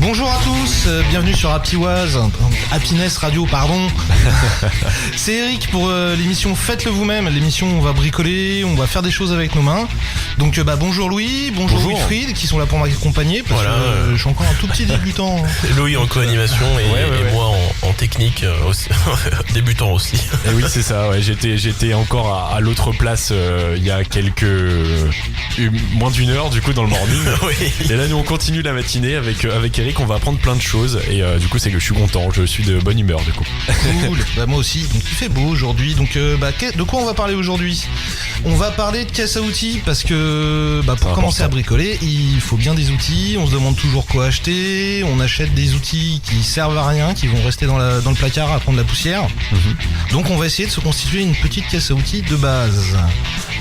Bonjour à tous, bienvenue sur Happiness Radio, pardon. C'est Eric pour l'émission Faites-le vous-même, l'émission où on va bricoler, on va faire des choses avec nos mains. Donc bonjour Louis, bonjour Wilfried qui sont là pour m'accompagner parce que je suis encore un tout petit débutant. Louis en co-animation et moi en technique aussi, débutant aussi. Et oui c'est ça, ouais. J'étais encore à l'autre place il y a moins d'une heure du coup dans le morning. Oui. Et là nous on continue la matinée avec Eric, on va apprendre plein de choses et du coup c'est que je suis content, je suis de bonne humeur du coup. Cool, moi aussi, donc il fait beau aujourd'hui, donc de quoi on va parler aujourd'hui ? On va parler de caisse à outils parce que pour commencer à bricoler, il faut bien des outils, on se demande toujours quoi acheter, on achète des outils qui servent à rien, qui vont rester dans le placard à prendre la poussière. Donc on va essayer de se constituer une petite caisse à outils de base.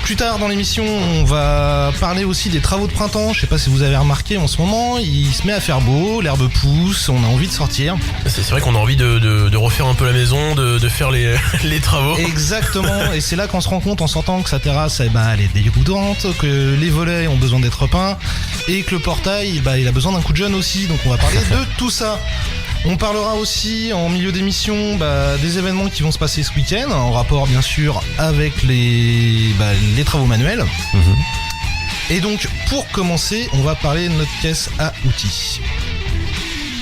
Plus tard dans l'émission, on va parler aussi des travaux de printemps. Je sais pas si vous avez remarqué en ce moment, il se met à faire beau, l'herbe pousse, on a envie de sortir. C'est vrai qu'on a envie de refaire un peu la maison, de faire les travaux. Exactement, et c'est là qu'on se rend compte en sortant que sa terrasse elle est dégoûtante, que les volets ont besoin d'être peints et que le portail il a besoin d'un coup de jeune aussi. Donc on va parler de tout ça. On parlera aussi en milieu d'émission des événements qui vont se passer ce week-end, en rapport bien sûr avec les travaux manuels. Et donc pour commencer, on va parler de notre caisse à outils.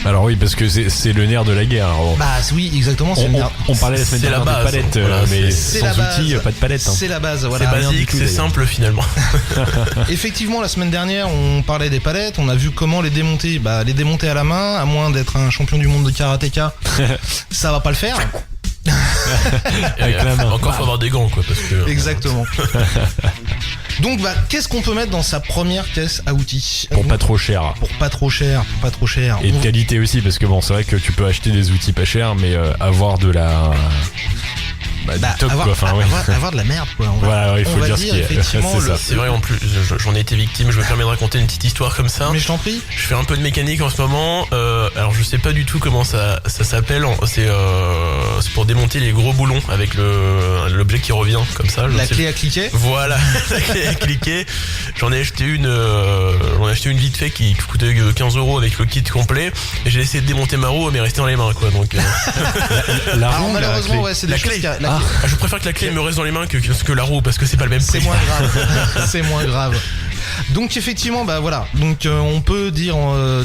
Alors oui, parce que c'est le nerf de la guerre. Alors, oui, exactement, c'est le nerf. On parlait la semaine dernière de palettes, mais sans outils, pas de palettes. C'est la base, voilà. C'est basique, c'est simple finalement. Effectivement, la semaine dernière, on parlait des palettes, on a vu comment les démonter. Les démonter à la main, à moins d'être un champion du monde de karatéka, ça va pas le faire. Avec la main. Encore faut avoir des gants, quoi, parce que. Exactement. Donc qu'est-ce qu'on peut mettre dans sa première caisse à outils ? Pour pas trop cher. Pour pas trop cher. Et de qualité aussi, parce que c'est vrai que tu peux acheter des outils pas chers, mais avoir de la... avoir de la merde quoi. Il faut dire ce qui est. Effectivement, c'est vrai, en plus j'en ai été victime. Je me permets de raconter une petite histoire comme ça. Mais je t'en prie. Je fais un peu de mécanique en ce moment. Alors je sais pas du tout comment ça s'appelle. C'est pour démonter les gros boulons avec l'objet qui revient comme ça. La clé à cliquer. Voilà, la clé à cliquer. J'en ai acheté une vite fait qui coûtait 15 € avec le kit complet. Et j'ai essayé de démonter ma roue, mais rester dans les mains quoi. Donc la roue, malheureusement c'est la clé. Je préfère que la clé me reste dans les mains que la roue parce que c'est pas le même prix. C'est moins grave. C'est moins grave. Donc effectivement donc on peut dire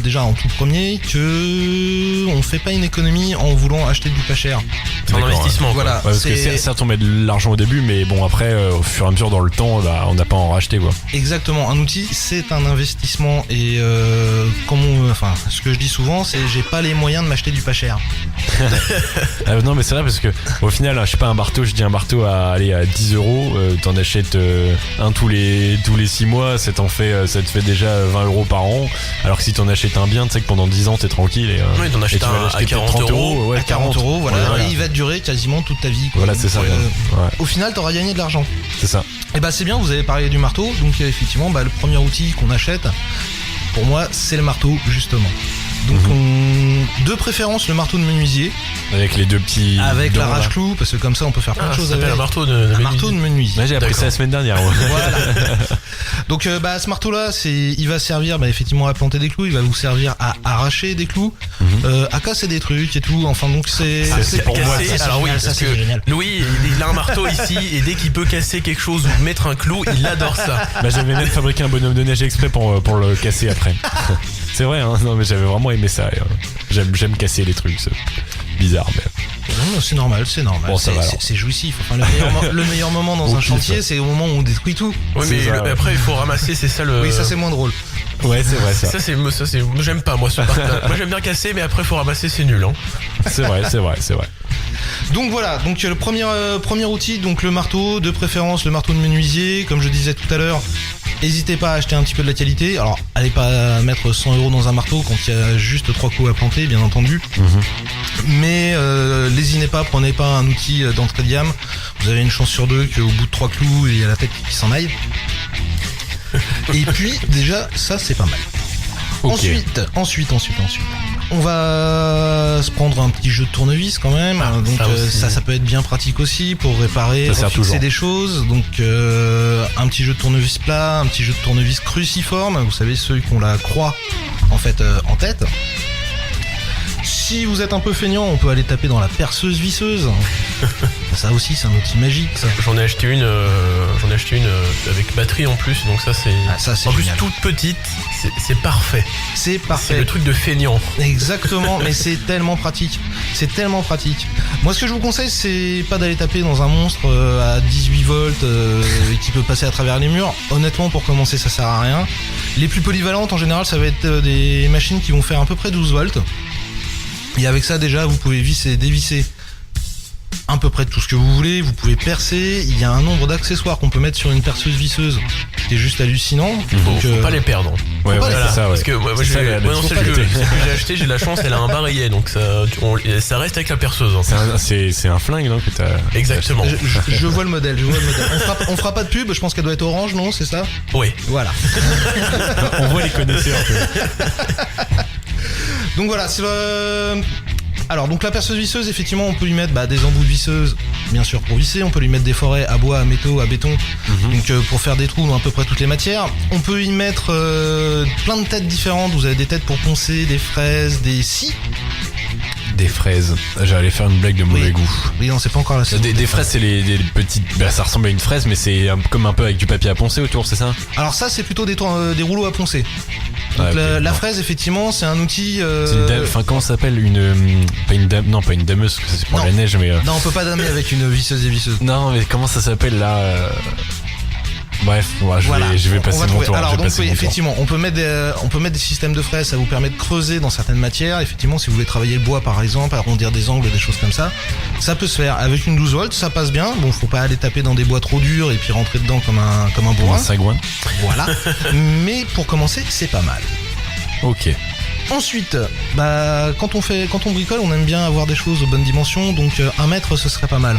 déjà en tout premier que on fait pas une économie en voulant acheter du pas cher. C'est un investissement. Voilà. Parce que certes on met de l'argent au début, mais bon après au fur et à mesure dans le temps on n'a pas à en racheter quoi. Exactement. Un outil c'est un investissement et ce que je dis souvent c'est j'ai pas les moyens de m'acheter du pas cher. Non mais c'est vrai parce que au final je sais pas un marteau, je dis un marteau à 10 €, t'en achètes un tous les 6 mois, ça te fait déjà 20 € par an, alors que si t'en achètes un bien, tu sais que pendant 10 ans t'es tranquille et oui, t'en achètes un à 40 €, à 40 €, voilà. Et il va te durer quasiment toute ta vie quoi. Voilà, c'est ça. Au final t'auras gagné de l'argent. C'est ça. Et c'est bien, vous avez parlé du marteau, donc effectivement le premier outil qu'on achète pour moi c'est le marteau justement. Donc de préférence le marteau de menuisier avec les deux petits avec l'arrache-clou parce que comme ça on peut faire plein de choses avec. Un marteau de menuisier. Ouais, j'ai appris ça la semaine dernière. Ouais. Voilà. Donc ce marteau là il va servir effectivement à planter des clous, il va vous servir à arracher des clous, à casser des trucs et tout. Enfin donc c'est pour casser, moi ça, alors oui, ça c'est génial. Louis il a un marteau ici et dès qu'il peut casser quelque chose ou mettre un clou il adore ça. J'avais même fabriqué un bonhomme de neige exprès pour le casser après. C'est vrai hein, non mais j'avais vraiment aimé ça. J'aime casser les trucs, c'est bizarre mais. Non, c'est normal. Bon, c'est jouissif. Enfin, le meilleur moment dans un chantier, c'est au moment où on détruit tout. Oui, mais après il faut ramasser, c'est ça le. Oui, ça c'est moins drôle. Ouais, c'est vrai ça. Ça c'est j'aime pas moi ce partage. Moi j'aime bien casser, mais après faut ramasser, c'est nul. Hein. C'est vrai. Donc voilà, donc le premier outil, donc le marteau, de préférence le marteau de menuisier, comme je disais tout à l'heure. N'hésitez pas à acheter un petit peu de la qualité. Alors, allez pas mettre 100 € dans un marteau quand il y a juste 3 clous à planter, bien entendu. Mais lésinez pas, prenez pas un outil d'entrée de gamme. Vous avez une chance sur deux qu'au bout de 3 clous, il y a la tête qui s'en aille. Et puis, déjà, ça c'est pas mal. Okay. Ensuite, on va se prendre un petit jeu de tournevis quand même. Donc ça peut être bien pratique aussi pour réparer, fixer des choses. Donc un petit jeu de tournevis plat, un petit jeu de tournevis cruciforme. Vous savez ceux qui ont la croix en fait en tête. Si vous êtes un peu feignant, on peut aller taper dans la perceuse visseuse. Ça aussi, c'est un outil magique, ça. J'en ai acheté une avec batterie en plus, donc ça c'est. Ah, ça, c'est en plus génial. toute petite, c'est parfait. C'est C'est parfait. le truc de feignant. Exactement, mais c'est tellement pratique. C'est tellement pratique. Moi, ce que je vous conseille, c'est pas d'aller taper dans un monstre à 18 volts qui peut passer à travers les murs. Honnêtement, pour commencer, ça sert à rien. Les plus polyvalentes, en général, ça va être des machines qui vont faire à peu près 12 volts. Et avec ça, déjà, vous pouvez visser, dévisser à peu près de tout ce que vous voulez. Vous pouvez percer. Il y a un nombre d'accessoires qu'on peut mettre sur une perceuse visseuse qui est juste hallucinant. Faut pas les perdre. Ouais, pas ouais, les c'est ça, ouais. Parce que moi, C'est ça, la non, celle que difficulté. j'ai acheté, j'ai la chance, elle a un barillet, donc ça reste avec la perceuse. Hein. C'est un flingue, non, que t'as. Exactement. Je vois le modèle, On fera pas de pub, je pense qu'elle doit être orange, non? C'est ça? Oui. Voilà. On voit les connaisseurs. Donc voilà, c'est le... Alors, donc la perceuse visseuse, effectivement, on peut lui mettre des embouts de visseuse, bien sûr, pour visser. On peut lui mettre des forêts à bois, à métaux, à béton, donc pour faire des trous dans à peu près toutes les matières. On peut y mettre plein de têtes différentes. Vous avez des têtes pour poncer, des fraises, des scies. Des fraises. J'allais faire une blague de mauvais Oui. goût. Oui, non, c'est pas encore la saison. Des fraises, c'est les petites. Bah, ça ressemble à une fraise, mais c'est comme un peu avec du papier à poncer autour, c'est ça? Alors ça, c'est plutôt des rouleaux à poncer. Donc Ouais, ok, la non. fraise, effectivement, c'est un outil... C'est une dame. Enfin, comment ça s'appelle? Pas une dame. Non, pas une dameuse, parce que c'est pour Non. la neige, mais. Non, on peut pas damer avec une visseuse et visseuse. Non, mais comment ça s'appelle là? Bref, ouais, je vais on passer va mon trouver. tour. Alors je vais donc passer oui, mon tour. effectivement, on peut mettre des systèmes de fraises, ça vous permet de creuser dans certaines matières. Effectivement, si vous voulez travailler le bois par exemple, arrondir des angles, des choses comme ça, ça peut se faire avec une 12 volts, ça passe bien. Bon, faut pas aller taper dans des bois trop durs et puis rentrer dedans comme un Pour bourrin. un sagouin. Voilà. Mais pour commencer, c'est pas mal. Ok. Ensuite, quand on bricole, on aime bien avoir des choses aux bonnes dimensions, donc 1 mètre ce serait pas mal.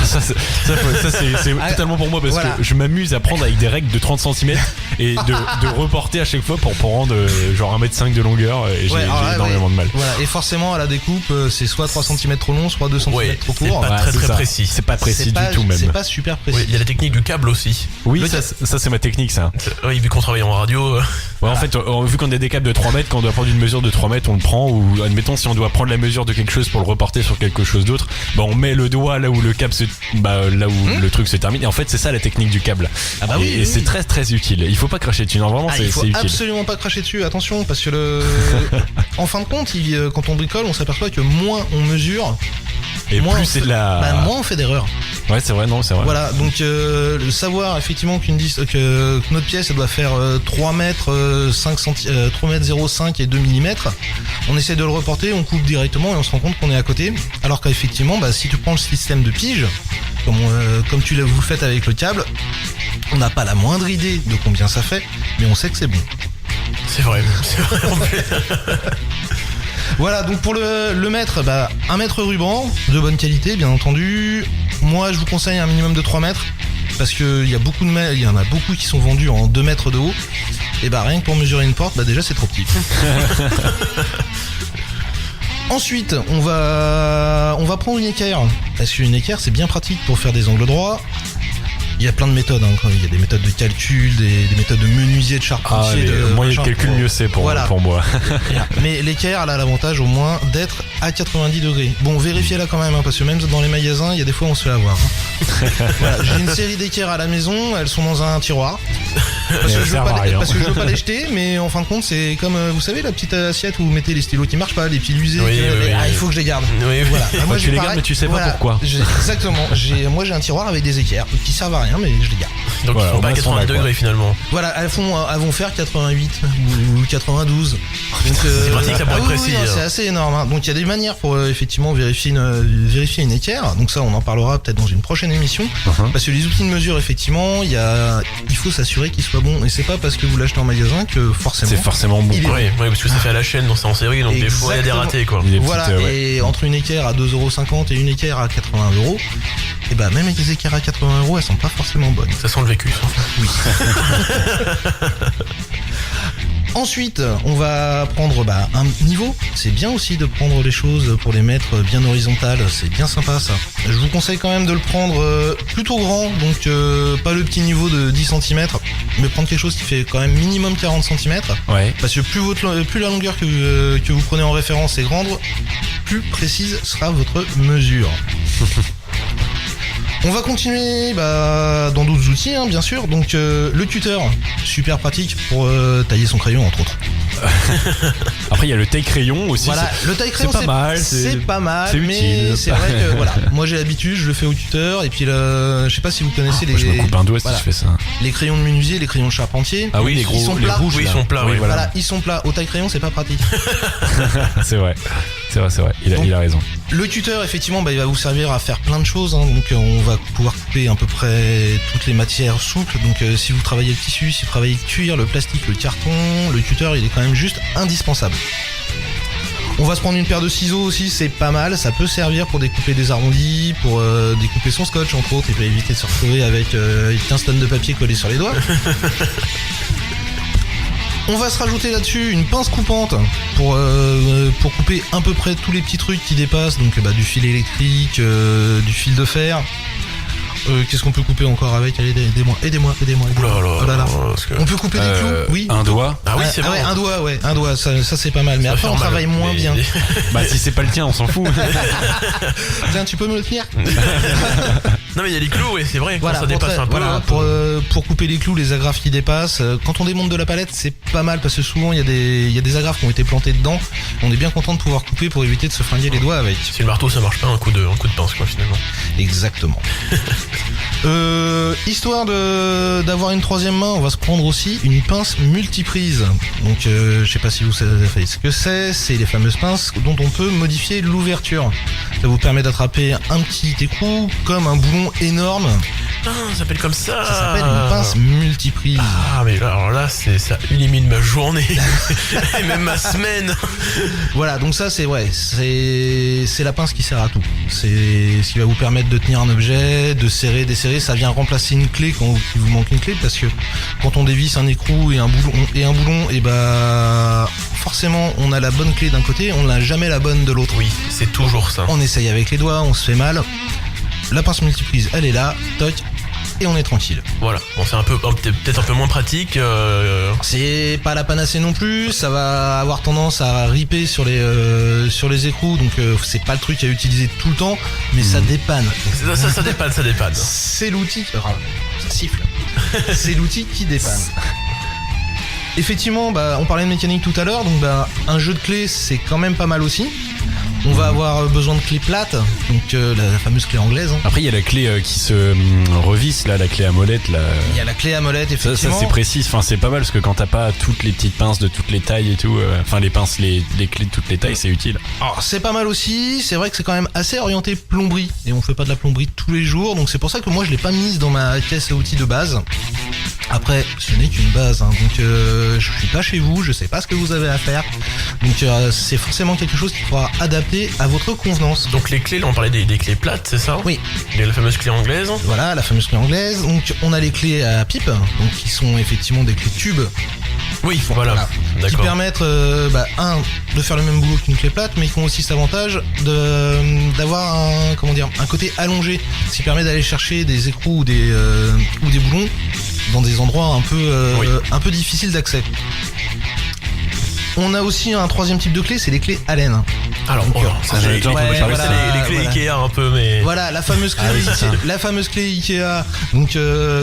C'est Ah, totalement pour moi parce voilà. que je m'amuse à prendre avec des règles de 30 cm et de reporter à chaque fois pour rendre genre 1m5 de longueur et Ouais, alors j'ai là, énormément ouais. de mal. Voilà, et forcément à la découpe, c'est soit 3 cm trop long, soit 2 cm Ouais, trop c'est court. pas très, c'est très ça. précis. C'est pas précis C'est pas- du tout même. C'est pas super précis. Oui, il y a la technique du câble aussi. Oui, Le ça c'est ma technique ça. Oui, vu qu'on travaille en radio. Ouais, en fait, vu qu'on a des câbles de 3 mètres, quand on doit prendre une mesure de 3 mètres, on le prend. Ou admettons, si on doit prendre la mesure de quelque chose pour le reporter sur quelque chose d'autre, on met le doigt là où le câble là où le truc se termine. Et en fait, c'est ça la technique du câble. Ah bah et oui, et oui, c'est oui. très très utile. Il faut pas cracher dessus. Non, vraiment, Il faut c'est utile. absolument pas cracher dessus, attention, parce que en fin de compte, quand on bricole, on s'aperçoit que moins on mesure, Et moins plus on c'est fait- de la. moins on fait d'erreurs. Ouais, c'est vrai, non, c'est vrai. Voilà, donc le savoir effectivement que notre pièce elle doit faire 3 mètres 3 mètres 05 et 2 mm. On essaie de le reporter, on coupe directement et on se rend compte qu'on est à côté. Alors qu'effectivement, si tu prends le système de pige, comme vous le faites avec le câble, on n'a pas la moindre idée de combien ça fait, mais on sait que c'est bon. C'est vrai en plus. Voilà, donc pour le mètre, 1 mètre ruban, de bonne qualité, bien entendu. Moi, je vous conseille un minimum de 3 mètres, parce qu'il y en a beaucoup qui sont vendus en 2 mètres de haut. Et rien que pour mesurer une porte, déjà c'est trop petit. Ensuite, on va prendre une équerre, parce qu'une équerre c'est bien pratique pour faire des angles droits. Il y a plein de méthodes, il y a des méthodes de calcul, des méthodes de menuisier, de charpentier. Moins il y a machin. de calcul, mieux c'est pour moi. Mais l'équerre, elle a l'avantage au moins d'être à 90 degrés. Bon, vérifiez-la quand même, parce que même dans les magasins, il y a des fois on se fait avoir. Voilà, j'ai une série d'équerres à la maison, elles sont dans un tiroir. Parce que je veux pas les jeter, mais en fin de compte, c'est comme, vous savez, la petite assiette où vous mettez les stylos qui marchent pas, les piles usées. Oui, oui, il faut que je les garde. Oui, oui. Voilà. Moi, Tu les gardes, mais tu sais pas pourquoi. Exactement. Moi, j'ai un tiroir avec des équerres qui servent à rien, mais je les garde. Donc Voilà, ils font pas au moins, 80 elles sont là, degrés finalement. Voilà, elles vont faire 88 ou 92. Donc, c'est pratique, ça pourrait être précis, non, alors. c'est assez énorme. Donc il y a des manières pour effectivement vérifier une équerre. Donc ça, on en parlera peut-être dans une prochaine émission. Parce que les outils de mesure, effectivement, il faut s'assurer qu'ils soient bons. Et c'est pas parce que vous l'achetez en magasin que forcément. C'est forcément bon. Il est Oui, parce que ça fait à la chaîne, donc c'est en série, donc des fois il y a des Exactement. ratés quoi. Il y a des Voilà, petites, ouais. et entre une équerre à 2,50€ et une équerre à 80€, et même les équerres à 80€, elles sont pas forcément bonnes. Ça sent le vécu. Ça. Oui. Ensuite, on va prendre un niveau. C'est bien aussi de prendre les choses pour les mettre bien horizontales. C'est bien sympa ça. Je vous conseille quand même de le prendre plutôt grand. Donc pas le petit niveau de 10 cm. Mais prendre quelque chose qui fait quand même minimum 40 cm. Ouais. Parce que plus la longueur que vous prenez en référence est grande, plus précise sera votre mesure. On va continuer dans d'autres outils, bien sûr. Donc le tuteur, super pratique pour tailler son crayon entre autres. Après il y a le taille-crayon aussi. Voilà, le taille-crayon c'est pas mal. C'est pas mal, c'est mais utile. c'est vrai que voilà, moi j'ai l'habitude, je le fais au tuteur. Et puis je sais pas si vous connaissez Moi, je me coupe un doigt voilà, si je fais ça. les crayons de menuisier, les crayons de charpentier. Ah oui, les gros, ils sont les plats. rouges. Oui, ils là. sont plats, oui, Voilà, ils sont plats. Au taille-crayon, c'est pas pratique. C'est vrai. Il a raison. Le tuteur, effectivement, il va vous servir à faire plein de choses. Donc, on va pouvoir couper à peu près toutes les matières souples. Donc, si vous travaillez le tissu, si vous travaillez le cuir, le plastique, le carton, le tuteur, il est quand même juste indispensable. On va se prendre une paire de ciseaux aussi, c'est pas mal. Ça peut servir pour découper des arrondis, pour découper son scotch, entre autres, et pour éviter de se retrouver avec 15 tonnes de papier collé sur les doigts. On va se rajouter là-dessus une pince coupante pour couper à peu près tous les petits trucs qui dépassent, donc du fil électrique, du fil de fer. Qu'est-ce qu'on peut couper encore avec? Allez, aidez-moi. Oh là là. On peut couper des clous, oui. Un doigt. Ah oui, c'est bon. Ouais, un doigt, ça c'est pas mal. Mais après on travaille moins bien. Si c'est pas le tien, on s'en fout. Tiens, tu peux me le tenir? Non mais il y a les clous, ouais, c'est vrai, quand Voilà, ça dépasse un peu. pour couper les clous, les agrafes qui dépassent. Quand on démonte de la palette, c'est pas mal parce que souvent il y a des agrafes qui ont été plantées dedans. On est bien content de pouvoir couper pour éviter de se fringuer les doigts avec. Si le marteau ça marche pas, un coup de pince quoi finalement. Exactement. Histoire d'avoir une troisième main, on va se prendre aussi une pince multiprise. Donc je sais pas si vous savez ce que c'est les fameuses pinces dont on peut modifier l'ouverture. Ça vous permet d'attraper un petit écrou comme un boulon énorme. Ah, ça s'appelle comme ça. Ça s'appelle une pince multiprise. Ah mais alors là ça élimine ma journée et même ma semaine. Voilà, donc ça c'est la pince qui sert à tout. C'est ce qui va vous permettre de tenir un objet, de serrer, desserrer. Ça vient remplacer une clé quand il vous manque une clé, parce que quand on dévisse un écrou et un boulon, et forcément on a la bonne clé d'un côté, on n'a jamais la bonne de l'autre. Oui, c'est toujours ça. On essaye avec les doigts, on se fait mal. La pince multiprise, elle est là, toc, et on est tranquille. Voilà, bon, c'est peut-être un peu moins pratique. C'est pas la panacée non plus, ça va avoir tendance à ripper sur les écrous, donc c'est pas le truc à utiliser tout le temps, mais ça dépanne. Ça dépanne. C'est l'outil. Ça siffle. C'est l'outil qui dépanne. Effectivement, on parlait de mécanique tout à l'heure, donc un jeu de clés c'est quand même pas mal aussi. On va avoir besoin de clés plates, donc la fameuse clé anglaise. Après, il y a la clé qui se revisse, là, la clé à molette. Là. Il y a la clé à molette, effectivement. Ça c'est précis, enfin, c'est pas mal parce que quand t'as pas toutes les petites pinces de toutes les tailles et tout, enfin, les pinces, les clés de toutes les tailles, c'est utile. Alors, c'est pas mal aussi, c'est vrai que c'est quand même assez orienté plomberie, et on fait pas de la plomberie tous les jours, donc c'est pour ça que moi je l'ai pas mise dans ma caisse à outils de base. Après, ce n'est qu'une base, donc je suis pas chez vous, je sais pas ce que vous avez à faire, donc c'est forcément quelque chose qui sera adapté à votre convenance. Donc les clés, là on parlait des clés plates, c'est ça? Oui. Il y a la fameuse clé anglaise. Voilà, la fameuse clé anglaise. Donc on a les clés à pipe, donc qui sont effectivement des clés tubes. Oui, voilà. Qui D'accord. permettent de faire le même boulot qu'une clé plate, mais qui ont aussi cet avantage d'avoir un côté allongé, ce qui permet d'aller chercher des écrous ou des boulons dans des endroits un peu difficiles d'accès. On a aussi un troisième type de clé, c'est les clés Allen. Alors, ça, j'avais déjà entendu parler. Les clés Ikea un peu, mais. Voilà, la fameuse clé Ikea. Donc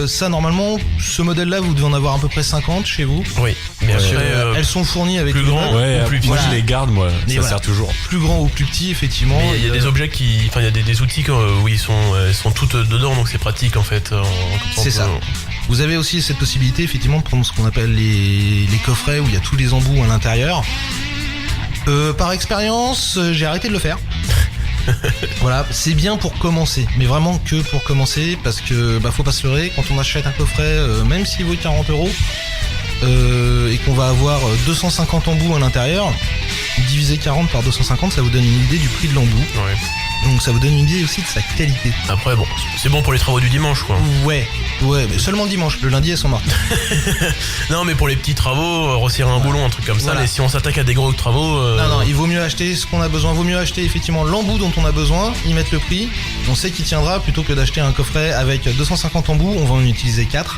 ça, normalement, ce modèle-là, vous devez en avoir à peu près 50 chez vous. Oui, mais après, elles sont fournies avec plus grand ou plus petit. Moi, Voilà. je les garde, moi. Mais Ça sert toujours. Plus grand ou plus petit, effectivement. mais il y a des objets il y a des outils où ils sont toutes dedans, donc c'est pratique en fait. C'est ça. Vous avez aussi cette possibilité, effectivement, de prendre ce qu'on appelle les coffrets où il y a tous les embouts à l'intérieur. Par expérience, j'ai arrêté de le faire. Voilà, c'est bien pour commencer, mais vraiment que pour commencer, parce que faut pas se leurrer, quand on achète un coffret, même s'il vaut 40 €, et qu'on va avoir 250 embouts à l'intérieur, divisez 40 par 250, ça vous donne une idée du prix de l'embout. Ouais. Donc ça vous donne une idée aussi de sa qualité. Après, bon, c'est bon pour les travaux du dimanche, quoi. Ouais, mais seulement dimanche. Le lundi, elles sont mortes. Non, mais pour les petits travaux, resserrer un boulon, un truc comme ça. Voilà. Mais si on s'attaque à des gros travaux. Non, il vaut mieux acheter ce qu'on a besoin. Vaut mieux acheter effectivement l'embout dont on a besoin, y mettre le prix. On sait qu'il tiendra plutôt que d'acheter un coffret avec 250 embouts. On va en utiliser 4.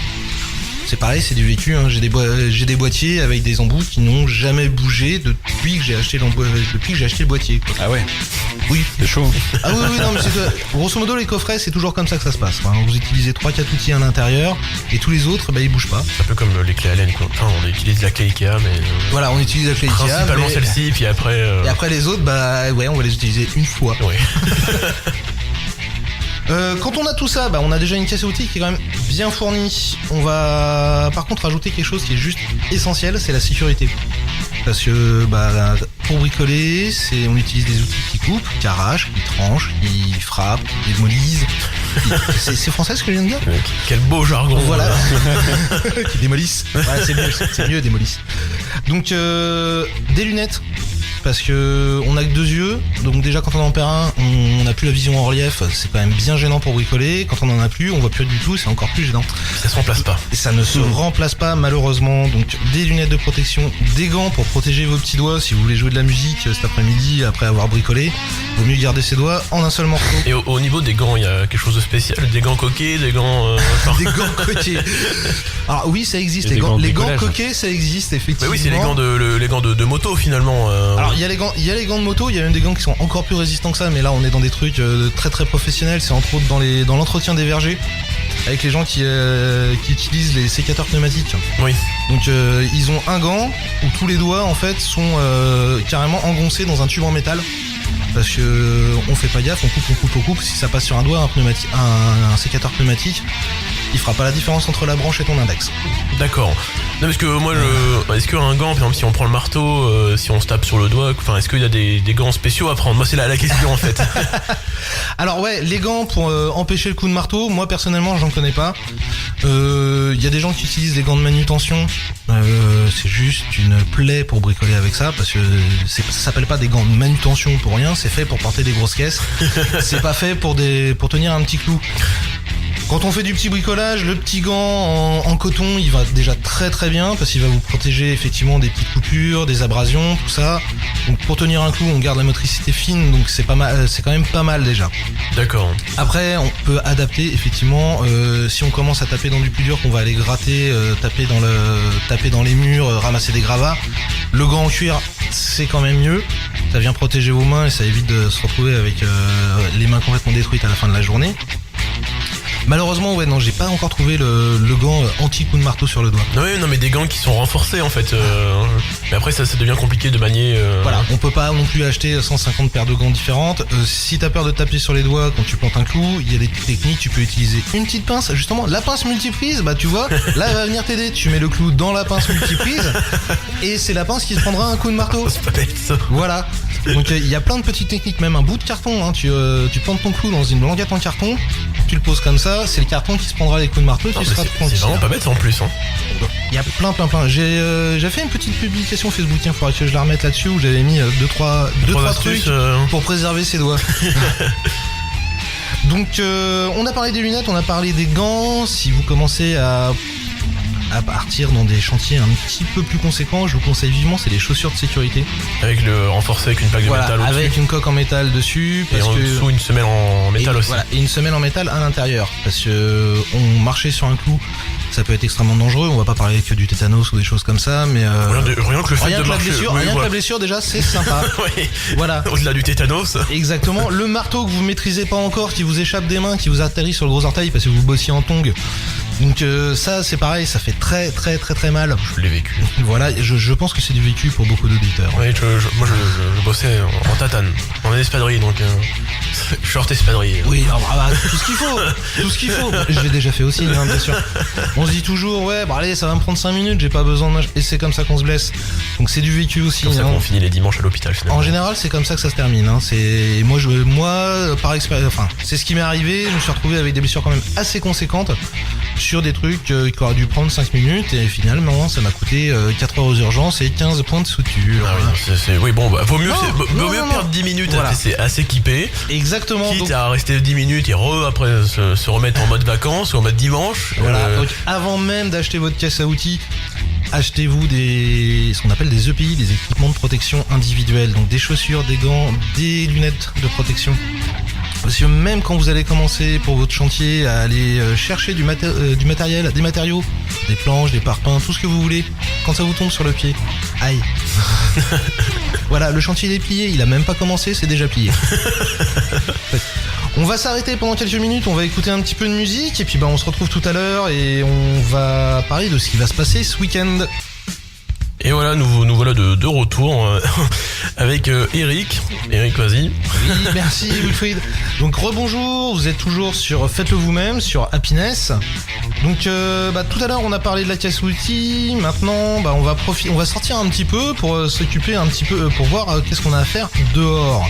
C'est pareil, c'est du vécu. Hein. J'ai des boîtiers avec des embouts qui n'ont jamais bougé depuis que j'ai acheté le boîtier. Quoi. Ah ouais. Oui. C'est chaud. Ah oui, non, mais grosso modo, les coffrets, c'est toujours comme ça que ça se passe. Enfin, vous utilisez 3-4 outils à l'intérieur et tous les autres, ils bougent pas. C'est un peu comme les clés Allen, quoi. Enfin, on utilise la clé Ikea, mais. Voilà, on utilise la clé Ikea. Principalement celle-ci, puis après. Et après les autres, on va les utiliser une fois. Ouais. Quand on a tout ça, on a déjà une caisse à outils qui est quand même bien fournie. On va par contre rajouter quelque chose qui est juste essentiel, c'est la sécurité. Parce que pour bricoler, on utilise des outils qui coupent, qui arrachent, qui tranchent, qui frappent, qui démolissent. C'est français ce que je viens de dire ? Quel beau jargon. Voilà. Qui démolissent. Voilà, c'est mieux démolissent. Donc des lunettes. Parce que on a que 2 yeux, donc déjà quand on en perd un, on n'a plus la vision en relief, c'est quand même bien gênant pour bricoler. Quand on en a plus, on voit plus du tout, c'est encore plus gênant. Ça se remplace pas. Et ça ne se remplace pas malheureusement. Donc des lunettes de protection, des gants pour protéger vos petits doigts si vous voulez jouer de la musique cet après-midi après avoir bricolé. Vaut mieux garder ses doigts en un seul morceau. Et au niveau des gants, il y a quelque chose de spécial, des gants coquets, des gants. Des gants coquets. Alors oui, ça existe. Les gants coquets, ça existe effectivement. Mais oui, c'est les gants de moto finalement. Alors il y a les gants de moto, il y a même des gants qui sont encore plus résistants que ça, mais là on est dans des trucs très très professionnels. C'est entre autres dans l'entretien des vergers, avec les gens qui utilisent les sécateurs pneumatiques. Oui. Donc ils ont un gant où tous les doigts en fait sont carrément engoncés dans un tube en métal. Parce que on fait pas gaffe, on coupe. Si ça passe sur un doigt, un sécateur pneumatique, il fera pas la différence entre la branche et ton index. D'accord. Non, parce que moi, est-ce qu'un gant, par exemple, si on prend le marteau, si on se tape sur le doigt, enfin, est-ce qu'il y a des gants spéciaux à prendre ? Moi, c'est la question en fait. Alors ouais, les gants pour empêcher le coup de marteau, moi personnellement, j'en connais pas. Il y a des gens qui utilisent des gants de manutention. C'est juste une plaie pour bricoler avec ça, parce que ça s'appelle pas des gants de manutention pour rien. C'est fait pour porter des grosses caisses. C'est pas fait pour tenir un petit clou. Quand on fait du petit bricolage, le petit gant en coton, il va déjà très très bien parce qu'il va vous protéger effectivement des petites coupures, des abrasions, tout ça. Donc pour tenir un clou, on garde la motricité fine, donc c'est pas mal, c'est quand même pas mal déjà. D'accord. Après, on peut adapter effectivement. Si on commence à taper dans du plus dur, qu'on va aller gratter, taper dans les murs, ramasser des gravats. Le gant en cuir, c'est quand même mieux. Ça vient protéger vos mains et ça évite de se retrouver avec les mains complètement détruites à la fin de la journée. Malheureusement, ouais, non, j'ai pas encore trouvé le gant anti-coup de marteau sur le doigt. Non, mais des gants qui sont renforcés en fait. Mais après, ça devient compliqué de manier. Voilà, on peut pas non plus acheter 150 paires de gants différentes. Si t'as peur de taper sur les doigts quand tu plantes un clou, il y a des techniques, tu peux utiliser une petite pince. Justement, la pince multiprise, tu vois, là, elle va venir t'aider. Tu mets le clou dans la pince multiprise et c'est la pince qui se prendra un coup de marteau. C'est pas bête ça. Voilà. Donc il y a plein de petites techniques, même un bout de carton, hein. Tu plantes ton clou dans une languette en carton, tu le poses comme ça, c'est le carton qui se prendra les coups de marteau, tu seras tranquille. C'est vraiment pas bête en plus. Hein. Il y a plein. J'ai fait une petite publication Facebook, il faudrait que je la remette là-dessus, où j'avais mis 2-3 trucs pour préserver ses doigts. Donc on a parlé des lunettes, on a parlé des gants. Si vous commencez à partir dans des chantiers un petit peu plus conséquents, je vous conseille vivement, c'est les chaussures de sécurité. Avec le renforcé avec une plaque de métal au-dessus. Avec une coque en métal dessus. Et en dessous une semelle en métal aussi. Voilà, et une semelle en métal à l'intérieur. Parce que marcher sur un clou, ça peut être extrêmement dangereux. On va pas parler que du tétanos ou des choses comme ça, mais rien que le fait de marcher. Que la blessure déjà, c'est sympa. Oui. Voilà. Au-delà du tétanos. Exactement. Le marteau que vous maîtrisez pas encore, qui vous échappe des mains, qui vous atterrit sur le gros orteil parce que vous bossiez en tongs. Donc ça c'est pareil, ça fait très très très très mal. Je l'ai vécu. Voilà, je pense que c'est du vécu pour beaucoup d'auditeurs. Oui, moi je bossais en tatane, en espadrille, donc short espadrille. Oui, tout ce qu'il faut. Je l'ai déjà fait aussi, hein, bien sûr. On se dit toujours, ouais, allez, ça va me prendre 5 minutes, j'ai pas besoin de et c'est comme ça qu'on se blesse. Donc c'est du vécu aussi. C'est comme ça qu'on finit les dimanches à l'hôpital finalement. En général, c'est comme ça que ça se termine. Hein. Moi, par expérience, enfin, c'est ce qui m'est arrivé. Je me suis retrouvé avec des blessures quand même assez conséquentes. sur des trucs qui auraient dû prendre 5 minutes et finalement ça m'a coûté 4 heures aux urgences et 15 points de suture. Ah oui, oui, bon, vaut mieux, Non, perdre 10 minutes voilà. c'est assez équipé. Exactement. Quitte Donc, à rester 10 minutes et après se remettre en mode vacances ou en mode dimanche. voilà. Donc, avant même d'acheter votre caisse à outils, achetez-vous ce qu'on appelle des EPI, des équipements de protection individuels. Donc des chaussures, des gants, des lunettes de protection. Parce que même quand vous allez commencer pour votre chantier à aller chercher du matériel, des matériaux, des planches, des parpaings, tout ce que vous voulez, quand ça vous tombe sur le pied, aïe. Voilà, le chantier il est plié, il a même pas commencé, c'est déjà plié. On va s'arrêter pendant quelques minutes, on va écouter un petit peu de musique et puis on se retrouve tout à l'heure et on va parler de ce qui va se passer ce week-end. Et voilà, nous voilà de retour avec Eric. Eric, vas-y. Oui, merci Wilfried. Donc rebonjour, vous êtes toujours sur Faites-le vous-même, sur Happiness. Donc tout à l'heure on a parlé de la caisse outils, maintenant on va sortir un petit peu pour s'occuper un petit peu, pour voir qu'est-ce qu'on a à faire dehors.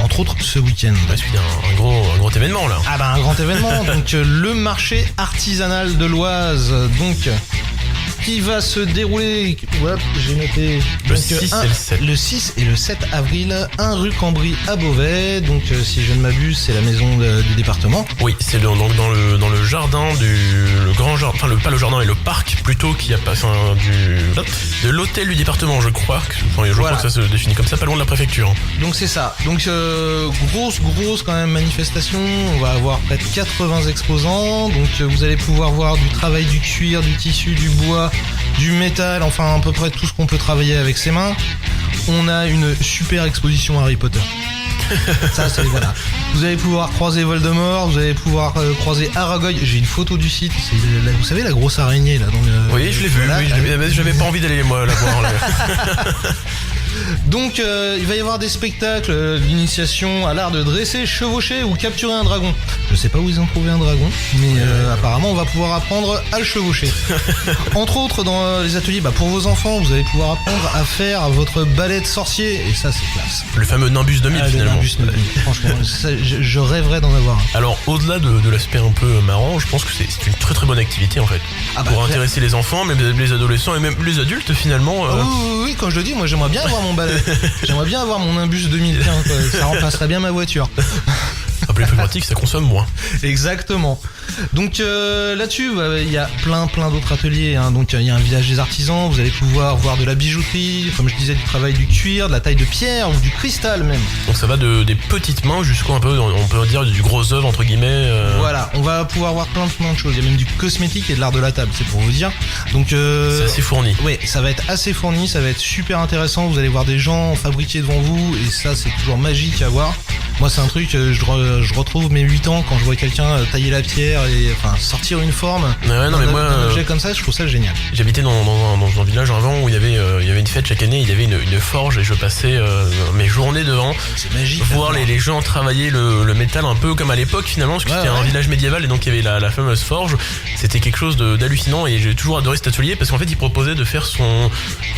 Entre autres ce week-end. Bah, c'est un gros événement là. Ah un grand événement, donc le marché artisanal de l'Oise, donc qui va se dérouler, ouais, j'ai noté, Le 6 et le 7. Le 6 et le 7 avril, 1 rue Cambry à Beauvais, donc si je ne m'abuse c'est la maison du département. Oui, c'est donc dans le jardin le grand jardin, enfin pas le jardin mais le parc plutôt qui a passé de l'hôtel du département je crois. Je crois que ça se définit comme ça, pas loin de la préfecture. Donc c'est ça, donc grosse quand même manifestation, on va avoir près de 80 exposants, donc vous allez pouvoir voir du travail du cuir, du tissu, du bois, du métal, enfin à peu près tout ce qu'on peut travailler avec ses mains. On a une super exposition Harry Potter. Ça c'est voilà. Vous allez pouvoir croiser Voldemort, vous allez pouvoir croiser Aragog. J'ai une photo du site, c'est vous savez la grosse araignée là dans le... Oui, je l'ai vu, voilà, oui, j'avais pas envie d'aller moi la voir là. Donc il va y avoir des spectacles d'initiation à l'art de dresser, chevaucher ou capturer un dragon. Je sais pas où ils ont trouvé un dragon, mais apparemment on va pouvoir apprendre à le chevaucher. Entre autres dans les ateliers, pour vos enfants, vous allez pouvoir apprendre à faire votre balai de sorcier, et ça c'est classe. Le fameux Nimbus 2000 finalement. Le Nimbus 2000, franchement, ça, je rêverais d'en avoir un. Alors au-delà de l'aspect un peu marrant, je pense que c'est une très très bonne activité en fait. Pour intéresser les enfants, même les adolescents et même les adultes finalement. Oui, quand je le dis, moi j'aimerais bien avoir mon balai. J'aimerais bien avoir mon Nimbus 2015, quoi. Ça remplacerait bien ma voiture. Un peu plus pratique, ça consomme moins. Exactement. Donc là-dessus, il y a plein d'autres ateliers, hein. Donc il y a un village des artisans, vous allez pouvoir voir de la bijouterie, comme je disais, du travail du cuir, de la taille de pierre ou du cristal même. Donc ça va des petites mains jusqu'à un peu, on peut dire du gros œuvre entre guillemets. Voilà, on va pouvoir voir plein de choses. Il y a même du cosmétique et de l'art de la table, c'est pour vous dire. Donc c'est assez fourni. Oui, ça va être assez fourni, ça va être super intéressant. Vous allez voir des gens fabriquer devant vous et ça c'est toujours magique à voir. Moi c'est un truc, je retrouve mes 8 ans quand je vois quelqu'un tailler la pierre et sortir une forme d'un objet comme ça, je trouve ça génial. J'habitais dans un village avant où il y avait une fête chaque année, il y avait une forge et je passais mes journées devant. C'est magique. Voir les gens travailler le métal un peu comme à l'époque finalement, parce que c'était un village médiéval et donc il y avait la fameuse forge. C'était quelque chose d'hallucinant et j'ai toujours adoré cet atelier parce qu'en fait il proposait de faire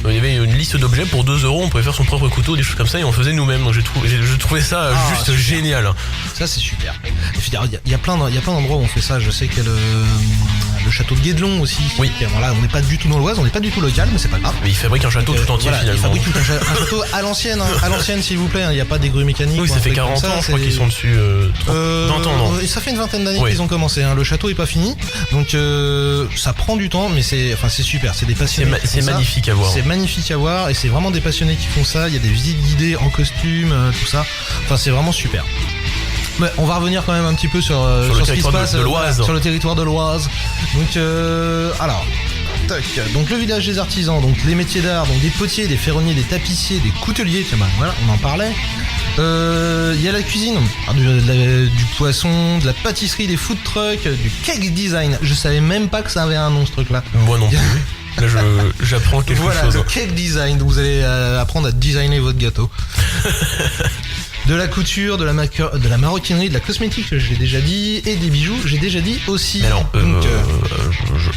il y avait une liste d'objets pour 2€, on pouvait faire son propre couteau, des choses comme ça et on faisait nous-mêmes. Donc je trouvais ça juste super. Génial. Ça c'est super. Il y a plein d'endroits où on fait ça. Je sais qu'il y a le château de Guédelon aussi. Oui. Voilà, on n'est pas du tout dans l'Oise, on n'est pas du tout local, mais c'est pas grave. Mais il fabrique un château tout entier finalement. Il fabrique tout un château à l'ancienne, à l'ancienne s'il vous plaît. Il n'y a pas des grues mécaniques. Oui, ça fait 40 ans, je crois qu'ils sont dessus. 20 ans, non. Ça fait une vingtaine d'années qu'ils ont commencé. Le château est pas fini, donc ça prend du temps, mais c'est super. C'est des passionnés. C'est magnifique à voir. C'est magnifique à voir et c'est vraiment des passionnés qui font ça. Il y a des visites guidées en costume, tout ça. Enfin, c'est vraiment super. Mais on va revenir quand même un petit peu sur ce qui se passe de l'Oise. Sur le territoire de l'Oise. Donc alors tac. Donc le village des artisans, donc les métiers d'art, donc des potiers, des ferronniers, des tapissiers, des couteliers, tiens voilà, on en parlait. Il y a la cuisine, du poisson, de la pâtisserie, des food trucks, du cake design. Je savais même pas que ça avait un nom ce truc là. Moi non plus. Là j'apprends quelque chose. Voilà, le cake design, vous allez apprendre à designer votre gâteau. De la couture, de la maroquinerie, de la cosmétique, j'ai déjà dit, et des bijoux, j'ai déjà dit aussi. Mais alors,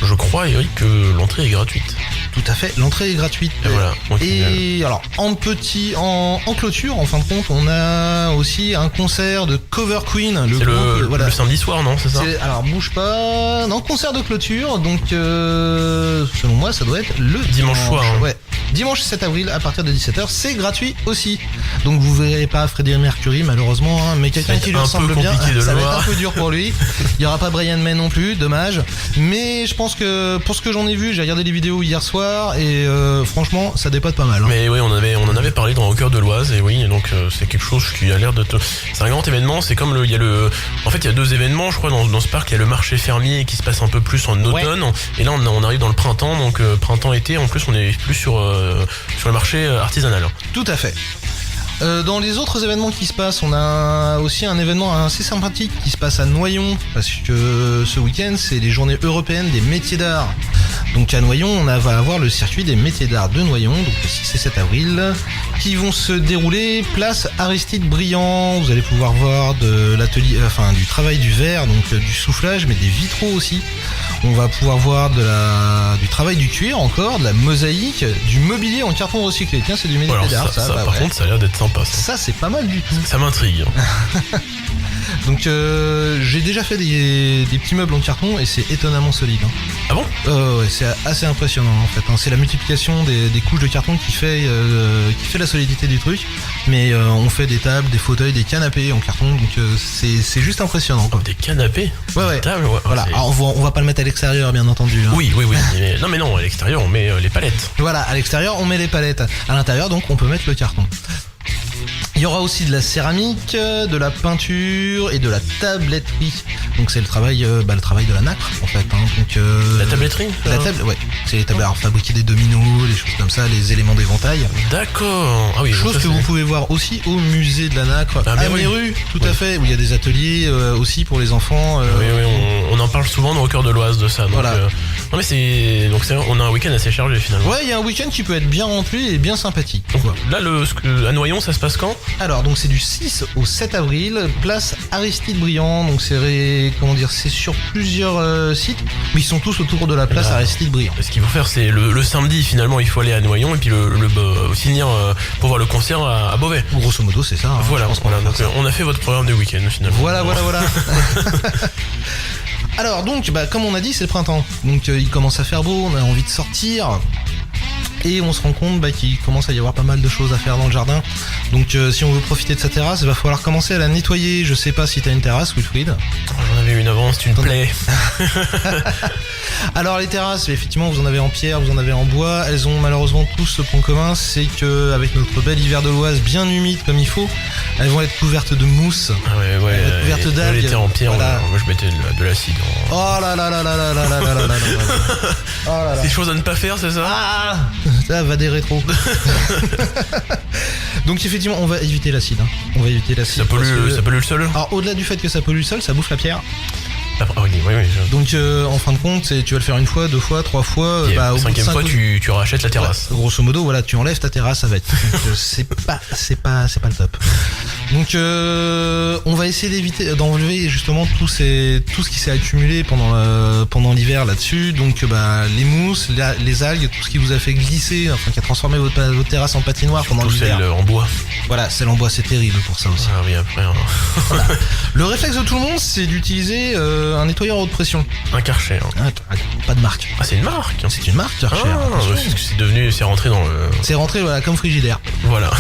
je crois, Eric, que l'entrée est gratuite. Tout à fait, l'entrée est gratuite. Et voilà. Et alors en clôture, en fin de compte, on a aussi un concert de Cover Queen. C'est le samedi soir, non? C'est ça? Alors bouge pas. Non, concert de clôture. Donc selon moi, ça doit être le dimanche soir. Hein. Ouais. Dimanche 7 avril à partir de 17h, c'est gratuit aussi. Donc vous verrez pas Freddie Mercury malheureusement, hein, mais quelqu'un qui lui ressemble bien, ça va être un peu dur pour lui. Il y aura pas Brian May non plus, dommage. Mais je pense que pour ce que j'en ai vu, j'ai regardé les vidéos hier soir et franchement, ça dépote pas mal. Hein. Mais oui, on en avait parlé dans Au cœur de l'Oise et oui, donc c'est quelque chose qui a l'air de. C'est un grand événement. C'est comme il y a en fait, il y a deux événements, je crois, dans ce parc. Il y a le marché fermier qui se passe un peu plus en automne, et là on arrive dans le printemps, donc printemps-été. En plus, on est plus sur le marché artisanal. Tout à fait. Dans les autres événements qui se passent, on a aussi un événement assez sympathique qui se passe à Noyon, parce que ce week-end, c'est les journées européennes des métiers d'art. Donc à Noyon, on va avoir le circuit des métiers d'art de Noyon, donc le 6 et 7 avril, qui vont se dérouler place Aristide Briand. Vous allez pouvoir voir de l'atelier, du travail du verre, donc du soufflage, mais des vitraux aussi. On va pouvoir voir du travail du cuir encore, de la mosaïque, du mobilier en carton recyclé. Tiens, c'est du métier d'art. Ça par contre, ça a l'air d'être sympa. Ça, c'est pas mal du tout. Ça m'intrigue. Donc j'ai déjà fait des petits meubles en carton et c'est étonnamment solide. Hein. Ah bon? Ouais, c'est assez impressionnant en fait. Hein. C'est la multiplication des couches de carton qui fait la solidité du truc. Mais on fait des tables, des fauteuils, des canapés en carton, donc c'est juste impressionnant. Quoi. Des canapés? Ouais. Des tables, ouais. Voilà. Alors, on va pas le mettre à l'extérieur, bien entendu. Hein. Oui. Non, à l'extérieur, on met les palettes. Voilà, à l'extérieur, on met les palettes. À l'intérieur, donc, on peut mettre le carton. Il y aura aussi de la céramique, de la peinture et de la tabletterie. Donc c'est le travail de la nacre en fait. Hein. Donc la tabletterie. Ouais. C'est les tables, alors fabriquer des dominos, des choses comme ça, les éléments d'éventail. D'accord. Ah oui. Chose que vous pouvez voir aussi au musée de la nacre à Méru, tout à fait, où il y a des ateliers aussi pour les enfants. Oui, on en parle souvent dans Au cœur de l'Oise de ça. Donc, voilà. Non mais on a un week-end assez chargé finalement. Ouais, il y a un week-end qui peut être bien rempli et bien sympathique. Donc, là, à Noyon, ça se passe quand? Alors donc c'est du 6 au 7 avril, place Aristide Briand. Donc c'est sur plusieurs sites, mais ils sont tous autour de la place Aristide Briand. Ce qu'il faut faire, c'est le samedi finalement, il faut aller à Noyon et puis finir pour voir le concert à Beauvais. Grosso modo, c'est ça. Hein, voilà. Donc on a fait votre programme de week-end finalement. Voilà. Alors donc, comme on a dit, c'est le printemps. Donc il commence à faire beau, on a envie de sortir. Et on se rend compte qu'il commence à y avoir pas mal de choses à faire dans le jardin. Donc si on veut profiter de sa terrasse, il va falloir commencer à la nettoyer. Je sais pas si t'as une terrasse, Wilfried. J'en avais une avant, c'est une plaie. Alors les terrasses, effectivement, vous en avez en pierre, vous en avez en bois. Elles ont malheureusement tous ce point commun, c'est que avec notre bel hiver de l'Oise bien humide comme il faut, elles vont être couvertes de mousse. Ah ouais. Couvertes d'algues. Elle était en pierre, voilà. Moi je mettais de l'acide. Oh là là. C'est des choses à ne pas faire, c'est ça? Ah, ça va des rétros. Donc effectivement, on va éviter l'acide. Hein. On va éviter l'acide. Ça pollue le sol. Alors au-delà du fait que ça pollue le sol, ça bouffe la pierre. Ah oui. Donc en fin de compte, tu vas le faire une fois, 2 fois, 3 fois. Au cinquième fois, tu rachètes la terrasse. Ouais, grosso modo, voilà, tu enlèves ta terrasse avec. Donc c'est pas le top. Donc on va essayer d'enlever justement tout ce qui s'est accumulé pendant l'hiver là-dessus. Donc les mousses, les algues, tout ce qui vous a fait glisser, qui a transformé votre terrasse en patinoire pendant l'hiver. Celle en bois. Voilà, celle en bois, c'est terrible pour ça aussi. Ah oui, après. Voilà. Le réflexe de tout le monde, c'est d'utiliser un nettoyeur à haute pression. Un Karcher. Pas de marque. Ah, c'est une marque. C'est une marque Karcher. C'est rentré dans le. C'est rentré comme Frigidaire. Voilà.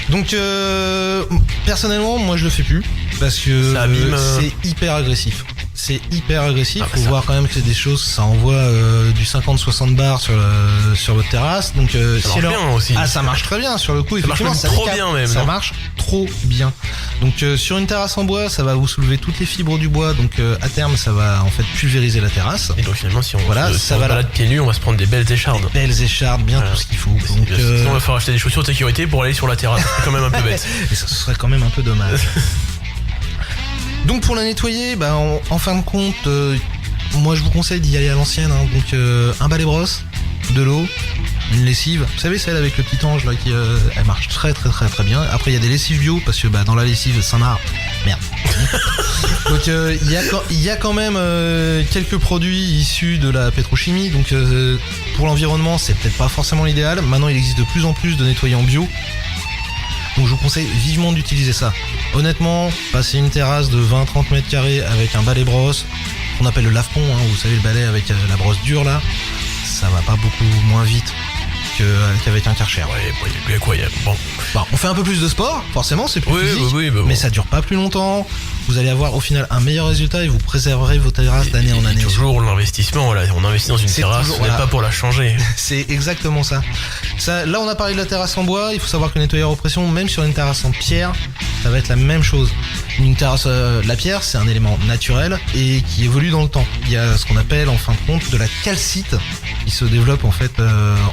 Donc personnellement, moi je le fais plus parce que c'est hyper agressif. C'est hyper agressif. Faut voir quand même que c'est des choses, ça envoie du 50-60 bars sur votre terrasse. Donc ça marche bien aussi. Ah, ça marche très bien sur le coup. Effectivement, ça marche trop bien même. Ça marche trop bien. Donc sur une terrasse en bois, ça va vous soulever toutes les fibres du bois. Donc à terme, ça va en fait pulvériser la terrasse. Et donc finalement, si on ça va balade pieds nus, on va se prendre des belles échardes. Des belles échardes, bien tout ce qu'il faut. Donc sinon, on va falloir acheter des chaussures de sécurité pour aller sur la terrasse. C'est quand même un peu bête. Et ça serait quand même un peu dommage. Donc pour la nettoyer, en fin de compte, moi je vous conseille d'y aller à l'ancienne. Hein. Donc un balai brosse, de l'eau, une lessive, vous savez celle avec le petit ange là qui elle marche très très très très bien. Après il y a des lessives bio parce que dans la lessive Saint-Marc, merde. Donc il y a quand même quelques produits issus de la pétrochimie, donc pour l'environnement c'est peut-être pas forcément l'idéal. Maintenant il existe de plus en plus de nettoyants bio. Donc je vous conseille vivement d'utiliser ça. Honnêtement, passer une terrasse de 20-30 mètres carrés avec un balai brosse, qu'on appelle le lave-pont, hein, vous savez le balai avec la brosse dure là, ça va pas beaucoup moins vite qu'avec un Karcher. Ouais, quoi, bon. Bon, on fait un peu plus de sport, forcément c'est plus physique, bon. mais ça dure pas plus longtemps. Vous allez avoir au final un meilleur résultat et vous préserverez vos terrasses d'année en année. Toujours l'investissement, là, on investit dans une terrasse, on n'est pas pour la changer. C'est exactement ça. Là on a parlé de la terrasse en bois, il faut savoir que le nettoyeur aux pressions, même sur une terrasse en pierre, ça va être la même chose. Une terrasse, la pierre c'est un élément naturel et qui évolue dans le temps. Il y a ce qu'on appelle en fin de compte de la calcite qui se développe en fait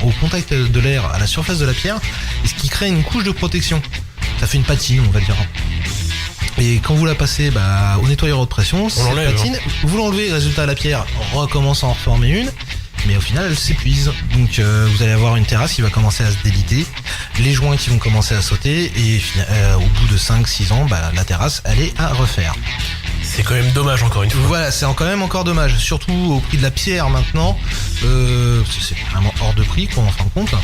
au contact de l'air à la surface de la pierre et ce qui crée une couche de protection. Ça fait une patine on va dire. Et quand vous la passez au nettoyeur haute pression, cette patine, vous l'enlevez, résultat la pierre recommence à en reformer une, mais au final elle s'épuise. Donc vous allez avoir une terrasse qui va commencer à se déliter, les joints qui vont commencer à sauter, et au bout de 5-6 ans, la terrasse elle est à refaire. C'est quand même dommage encore une fois. Voilà, c'est quand même encore dommage, surtout au prix de la pierre maintenant, c'est vraiment hors de prix quoi en fin de compte.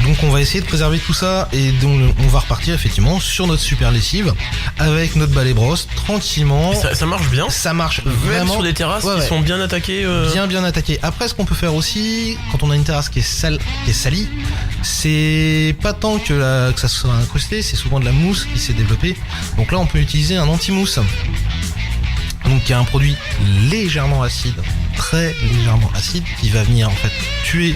Donc on va essayer de préserver tout ça et donc on va repartir effectivement sur notre super lessive avec notre balai brosse tranquillement. Ça marche bien. Ça marche vraiment. Même sur des terrasses qui sont bien attaquées. Bien attaquées. Après ce qu'on peut faire aussi quand on a une terrasse qui est salie, c'est pas tant que ça soit incrusté, c'est souvent de la mousse qui s'est développée. Donc là on peut utiliser un anti-mousse. Donc qui est un produit légèrement acide, très légèrement acide, qui va venir en fait tuer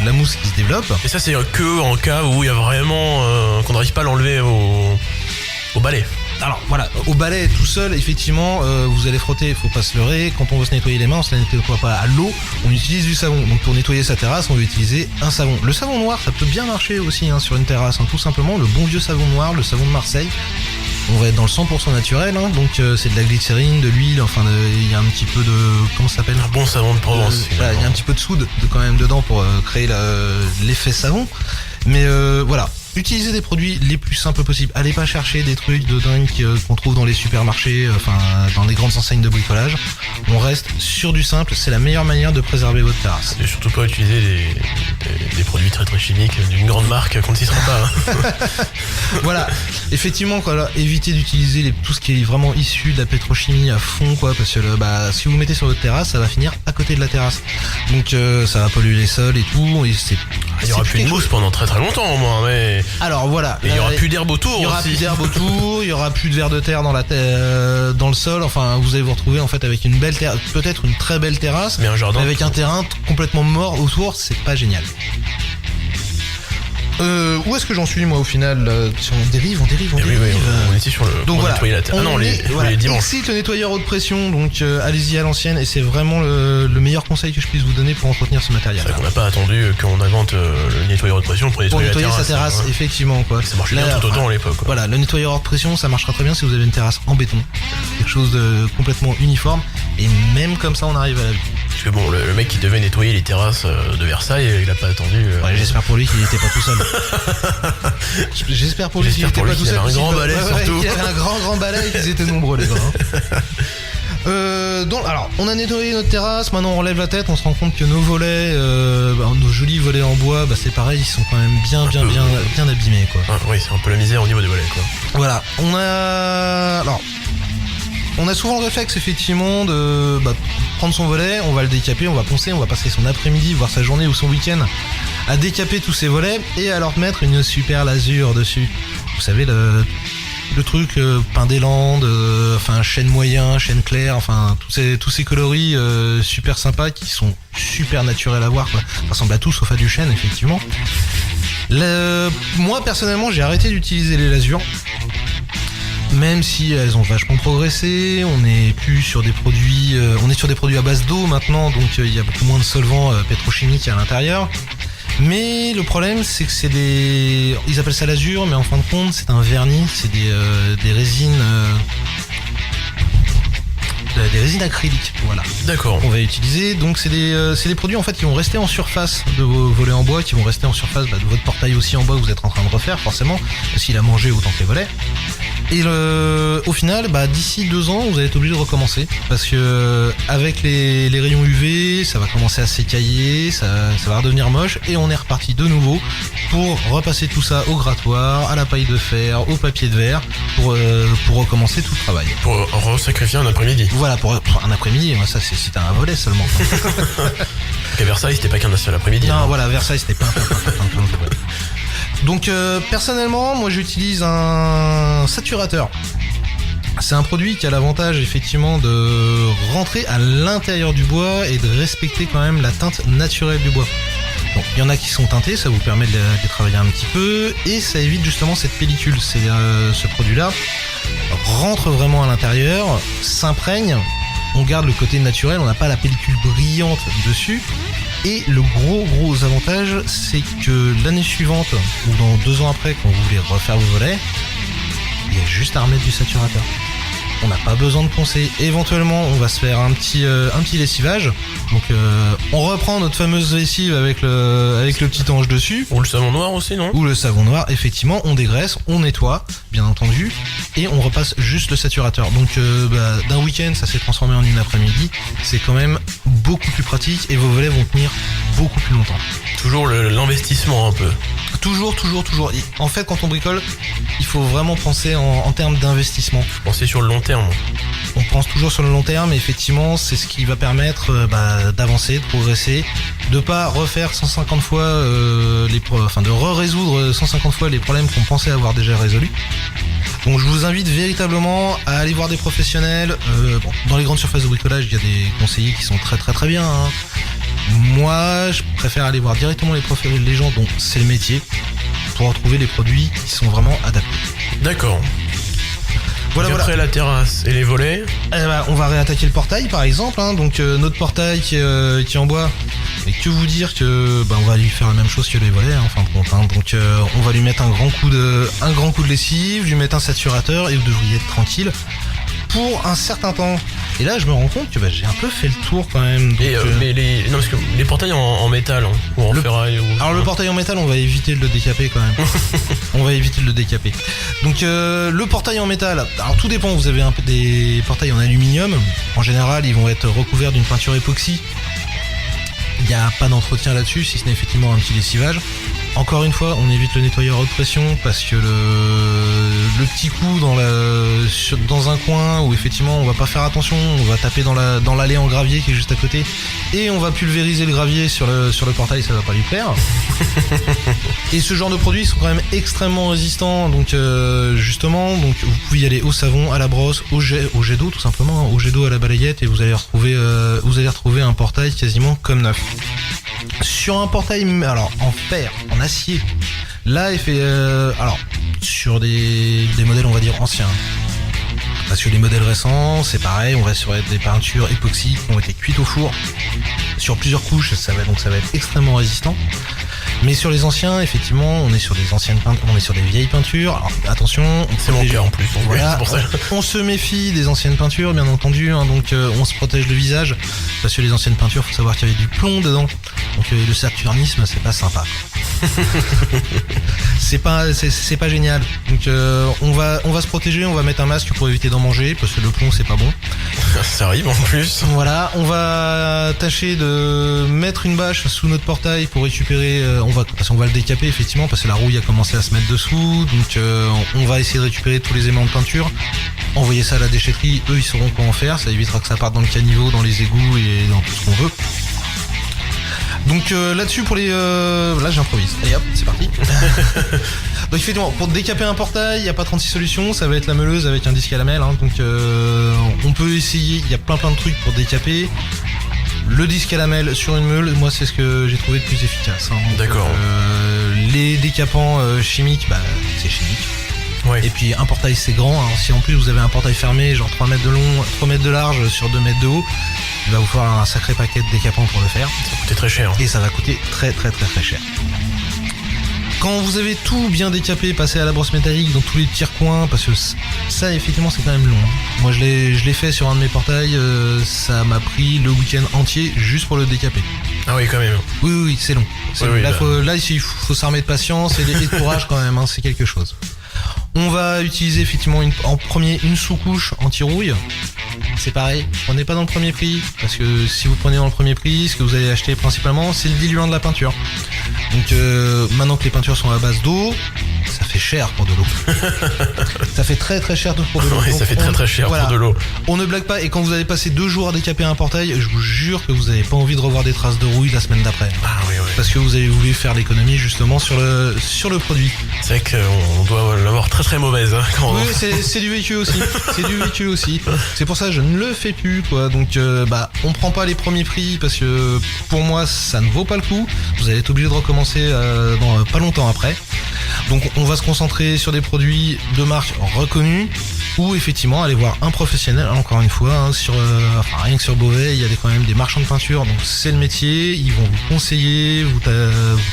la mousse qui se développe. Et ça c'est que en cas où il y a vraiment qu'on n'arrive pas à l'enlever au balai. Alors voilà, au balai tout seul, effectivement, vous allez frotter, il faut pas se leurrer. Quand on veut se nettoyer les mains, on se les nettoie pas à l'eau, on utilise du savon. Donc pour nettoyer sa terrasse, on va utiliser un savon. Le savon noir, ça peut bien marcher aussi sur une terrasse, tout simplement. Le bon vieux savon noir, le savon de Marseille. On va être dans le 100% naturel, donc c'est de la glycérine, de l'huile, il y a un petit peu de... Comment ça s'appelle ? Un bon savon de Provence. Il y a un petit peu de soude quand même dedans pour créer l'effet savon. Mais voilà, utilisez des produits les plus simples possibles. Allez pas chercher des trucs de dingue qu'on trouve dans les supermarchés, dans les grandes enseignes de bricolage. On reste sur du simple, c'est la meilleure manière de préserver votre terrasse. Et surtout pas utiliser des produits très très chimiques d'une grande marque qu'on ne citera pas. Voilà, effectivement évitez d'utiliser tout ce qui est vraiment issu de la pétrochimie à fond parce que si vous mettez sur votre terrasse, ça va finir à côté de la terrasse. Donc ça va polluer les sols et tout. Il y aura plus de mousse pendant très très longtemps au moins, mais... Alors voilà. Et il y aura plus d'herbe autour. Il y aura plus d'herbe autour, il y aura plus de vers de terre dans le sol. Enfin, vous allez vous retrouver en fait avec une belle terre, peut-être une très belle terrasse, mais un jardin avec un terrain complètement mort autour, c'est pas génial. Où est-ce que j'en suis moi au final on dérive. Oui, on était sur le. Donc voilà. Nettoyer la terre. Les dimanches. Excite le nettoyeur haute pression, donc allez-y à l'ancienne et c'est vraiment le meilleur conseil que je puisse vous donner pour entretenir ce matériel. C'est vrai qu'on n'a pas attendu qu'on invente le nettoyeur haute pression pour nettoyer sa terrasse, effectivement quoi. Ça marchait bien tout autant à l'époque. Voilà, le nettoyeur haute pression, ça marchera très bien si vous avez une terrasse en béton, quelque chose de complètement uniforme et même comme ça on arrive à la vie. Parce que bon, le mec qui devait nettoyer les terrasses de Versailles, il a pas attendu. J'espère pour lui qu'il n'était pas tout seul. J'espère pour lui qu'il n'était pas tout seul. Il avait un grand balai surtout. Il avait un grand balai et qu'ils étaient nombreux les gars. Alors, on a nettoyé notre terrasse, maintenant on relève la tête, on se rend compte que nos volets, nos jolis volets en bois, c'est pareil, ils sont quand même bien abîmés quoi. Oui, c'est un peu la misère au niveau des volets quoi. Voilà, on a souvent le réflexe effectivement de prendre son volet, on va le décaper, on va poncer, on va passer son après-midi, voire sa journée ou son week-end à décaper tous ses volets et à leur mettre une super lasure dessus. Vous savez le truc pain des Landes, chêne moyen, chêne clair, tous ces coloris super sympas qui sont super naturels à voir quoi. Ça ressemble à tout sauf à du chêne effectivement. Moi personnellement j'ai arrêté d'utiliser les lasures. Même si elles ont vachement progressé, on est plus sur des produits, on est sur des produits à base d'eau maintenant, donc il y a beaucoup moins de solvants pétrochimiques à l'intérieur. Mais le problème, c'est que ils appellent ça l'azur, mais en fin de compte, c'est un vernis, c'est des résines. des résines acryliques, voilà. D'accord. On va utiliser, donc c'est des produits en fait qui vont rester en surface de vos volets en bois, qui vont rester en surface de votre portail aussi en bois que vous êtes en train de refaire forcément, parce qu'il a mangé autant que les volets. Et au final, d'ici 2 ans, vous allez être obligé de recommencer, parce que avec les rayons UV, ça va commencer à s'écailler, ça va redevenir moche, et on est reparti de nouveau pour repasser tout ça au grattoir, à la paille de fer, au papier de verre, pour recommencer tout le travail. Pour resacrifier un après-midi. Voilà, pour un après-midi, ça c'est si t'as un volet seulement. Et Versailles, c'était pas qu'un seul après-midi. Non, voilà, Versailles, c'était pas un. Donc personnellement, moi j'utilise un saturateur. C'est un produit qui a l'avantage effectivement de rentrer à l'intérieur du bois et de respecter quand même la teinte naturelle du bois. Donc il y en a qui sont teintés, ça vous permet de les travailler un petit peu et ça évite justement cette pellicule. Ce produit-là rentre vraiment à l'intérieur, s'imprègne, on garde le côté naturel, on n'a pas la pellicule brillante dessus. Et le gros avantage, c'est que l'année suivante, ou dans 2 ans après, quand vous voulez refaire vos volets, il y a juste à remettre du saturateur. On n'a pas besoin de poncer. Éventuellement, on va se faire un petit lessivage. Donc, on reprend notre fameuse lessive avec le petit ange dessus. Ou le savon noir aussi, non? Ou le savon noir, effectivement, on dégraisse, on nettoie, bien entendu, et on repasse juste le saturateur. Donc, d'un week-end, ça s'est transformé en une après-midi. C'est quand même beaucoup plus pratique et vos volets vont tenir beaucoup plus longtemps. Toujours l'investissement un peu. Toujours. En fait, quand on bricole, il faut vraiment penser en termes d'investissement. Penser sur le long terme. On pense toujours sur le long terme, et effectivement, c'est ce qui va permettre d'avancer, de progresser, de pas refaire 150 fois de résoudre 150 fois les problèmes qu'on pensait avoir déjà résolus. Donc je vous invite véritablement à aller voir des professionnels. Dans les grandes surfaces de bricolage, il y a des conseillers qui sont très bien. Moi, je préfère aller voir directement les gens dont c'est le métier pour retrouver les produits qui sont vraiment adaptés. D'accord. Voilà. Après la terrasse et les volets. On va réattaquer le portail par exemple. Donc notre portail qui est en bois. Et que vous dire que on va lui faire la même chose que les volets en fin de compte. Donc on va lui mettre un grand coup de lessive, lui mettre un saturateur et vous devriez être tranquille pour un certain temps. Et là je me rends compte que j'ai un peu fait le tour quand même. Donc, non, parce que les portails en métal ou en ferraille Alors le portail en métal, on va éviter de le décaper quand même. On va éviter de le décaper. Donc le portail en métal, alors tout dépend, vous avez un peu des portails en aluminium. En général ils vont être recouverts d'une peinture époxy. Il n'y a pas d'entretien là-dessus, si ce n'est effectivement un petit lessivage. Encore une fois, on évite le nettoyeur à haute pression parce que le petit coup dans un coin où effectivement on va pas faire attention, on va taper dans l'allée en gravier qui est juste à côté et on va pulvériser le gravier sur le portail, ça va pas lui plaire. Et ce genre de produits sont quand même extrêmement résistants, donc justement, donc vous pouvez y aller au savon, à la brosse, au jet d'eau tout simplement, au jet d'eau à la balayette et vous allez retrouver un portail quasiment comme neuf. Sur un portail en fer, en acier, là il fait sur des modèles on va dire anciens, parce que les modèles récents c'est pareil, on va sur des peintures époxy qui ont été cuites au four sur plusieurs couches, ça va être extrêmement résistant. Mais sur les anciens, effectivement, on est sur des vieilles peintures. Alors attention, c'est mon cas en plus. Voilà, c'est pour ça. On se méfie des anciennes peintures, bien entendu. Donc on se protège le visage parce que les anciennes peintures, faut savoir qu'il y avait du plomb dedans. Donc le saturnisme, c'est pas sympa. c'est pas génial. Donc on va se protéger, on va mettre un masque pour éviter d'en manger parce que le plomb c'est pas bon. Ça arrive en plus. Voilà, on va tâcher de mettre une bâche sous notre portail pour récupérer. On va le décaper effectivement parce que la rouille a commencé à se mettre dessous. Donc on va essayer de récupérer tous les aimants de peinture. Envoyer ça à la déchetterie, eux ils sauront quoi en faire. Ça évitera que ça parte dans le caniveau, dans les égouts et dans tout ce qu'on veut. Donc là-dessus pour les... Là j'improvise. Allez hop, c'est parti. Donc effectivement, pour décaper un portail, il n'y a pas 36 solutions, ça va être la meuleuse avec un disque à lamelle. Donc on peut essayer, il y a plein de trucs pour décaper. Le disque à lamelle sur une meule, moi c'est ce que j'ai trouvé de plus efficace. Donc, d'accord. Les décapants chimiques, c'est chimique. Ouais. Et puis un portail c'est grand, si en plus vous avez un portail fermé, genre 3 mètres de long, 3 mètres de large sur 2 mètres de haut, il va vous falloir un sacré paquet de décapants pour le faire. Ça va coûter très cher. Et ça va coûter très cher. Quand vous avez tout bien décapé, passé à la brosse métallique dans tous les petits recoins, parce que ça effectivement c'est quand même long. Moi je l'ai fait sur un de mes portails, ça m'a pris le week-end entier juste pour le décaper. Ah oui, quand même. Oui, c'est long. Là, il faut s'armer de patience et de courage quand même, hein, c'est quelque chose. On va utiliser effectivement en premier une sous-couche anti-rouille. C'est pareil, prenez pas dans le premier prix, parce que si vous prenez dans le premier prix, ce que vous allez acheter principalement, c'est le diluant de la peinture. Donc maintenant que les peintures sont à base d'eau, ça fait cher pour de l'eau. Ça fait très très cher pour de l'eau. Oui, ça fait très cher pour de l'eau. On ne blague pas, et quand vous allez passer 2 jours à décaper un portail, je vous jure que vous n'avez pas envie de revoir des traces de rouille la semaine d'après. Ah oui. Parce que vous avez voulu faire l'économie justement sur le produit. C'est vrai qu'on doit l'avoir très très mauvaise. Oui, c'est du vécu aussi. C'est du vécu aussi. C'est pour ça que je ne le fais plus, quoi. Donc on prend pas les premiers prix parce que pour moi ça ne vaut pas le coup. Vous allez être obligé de recommencer dans pas longtemps après. Donc on va se concentrer sur des produits de marque reconnue ou effectivement aller voir un professionnel, encore une fois, hein, rien que sur Beauvais, il y a quand même des marchands de peinture, donc c'est le métier, ils vont vous conseiller, vous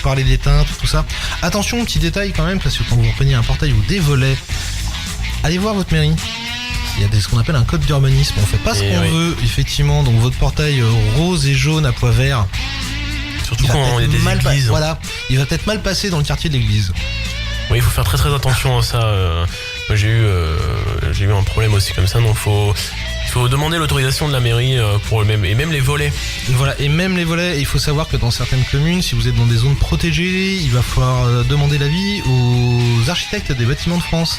parler des teintes, tout ça. Attention, petit détail quand même, parce que quand vous reprenez un portail ou des volets, allez voir votre mairie. Il y a ce qu'on appelle un code d'urbanisme, on fait pas ce qu'on veut, effectivement, donc votre portail rose et jaune à pois vert, surtout quand il y a des églises. Voilà, il va peut-être mal passer dans le quartier de l'église. Oui, il faut faire très très attention à ça. Moi, j'ai eu un problème aussi comme ça, donc il faut demander l'autorisation de la mairie pour et même les volets. Voilà, et même les volets, il faut savoir que dans certaines communes, si vous êtes dans des zones protégées, il va falloir demander l'avis aux architectes des bâtiments de France.